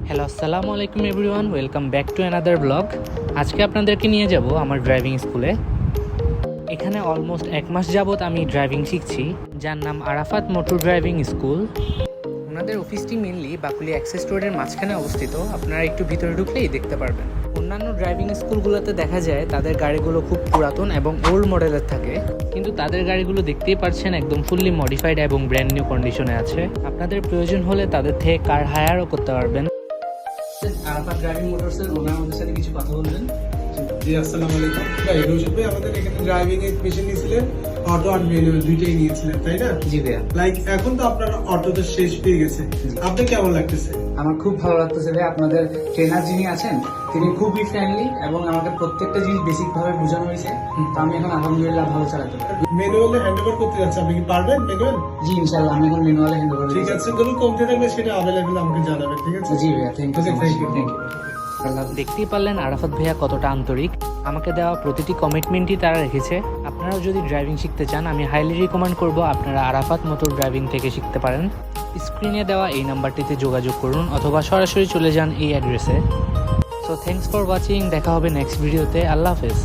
Hello আসসালামু আলাইকুম everyone, welcome back to another blog. আজকে আপনাদেরকে নিয়ে যাব আমার ড্রাইভিং স্কুলে। এখানে অলমোস্ট 1 মাস যাবত আমি ড্রাইভিং শিখছি, যার নাম আরাফাত মোটর ড্রাইভিং স্কুল। ওনাদের অফিসটি মেনলি বাকুলি অ্যাক্সেস রোডের মাঝখানে অবস্থিত। আপনারা একটু ভিতরে ঢুকলেই দেখতে পারবেন। অন্যান্য ড্রাইভিং স্কুলগুলোতে দেখা যায় তাদের গাড়িগুলো খুব পুরাতন এবং ওল্ড মডেলের থাকে, কিন্তু তাদের গাড়িগুলো দেখতেই পাচ্ছেন একদম ফুললি মডিফাইড এবং ব্র্যান্ড নিউ কন্ডিশনে আছে। আপনাদের প্রয়োজন হলে তাদের থেকে কার হায়ারও করতে পারবেন। আরাফাত ড্রাইভিং মোটরসের ওনার আমাদের সাথে কিছু কথা বলবেন। জি, আসসালামু আলাইকুম ভাই। রশিদ ভাই আমাদের এখানে ড্রাইভিং এর মেশিন নিয়েছিলেন, অটো আর ম্যানুয়াল দুইটাই নিয়েছিলেন, তাই না? জি ভাইয়া। লাইক এখন তো আপনার অটো তো শেষ হয়ে গেছে, আপনি কেমন লাগতেছে? আমার খুব ভালো লাগতেছে ভাই। আপনাদের ট্রেনার যিনি আছেন তিনি খুবই ফ্রেন্ডলি এবং আমাকে প্রত্যেকটা জিনিস বেসিক ভাবে বোঝানো হয়েছে। তো আমি এখন আলহামদুলিল্লাহ ভালো চালাতে পারি। ম্যানুয়ালে হ্যান্ড ওভার করতে যাচ্ছে, আপনি কি পারবেন ম্যানুয়াল? জি ইনশাআল্লাহ আমি এখন ম্যানুয়ালে হ্যান্ড ওভার। ঠিক আছে, কোনো কমতে থাকলে সেটা অ্যাভেলেবল আমাকে জানাবেন, ঠিক আছে? জি ভাইয়া, থ্যাংক ইউ। Thank you. দেখতেই পারলেন আরাফাত ভাইয়া কতটা আন্তরিক। আমাকে দেওয়া প্রতিটি কমিটমেন্টই তারা রেখেছে। আপনারাও যদি ড্রাইভিং শিখতে চান, আমি হাইলি রিকমেন্ড করব আপনারা আরাফাত মোটর ড্রাইভিং থেকে শিখতে পারেন। স্ক্রিনে দেওয়া এই নাম্বারটিতে যোগাযোগ করুন অথবা সরাসরি চলে যান এই অ্যাড্রেসে। So thanks for watching. দেখা হবে নেক্সট ভিডিওতে। আল্লাহ হাফেজ।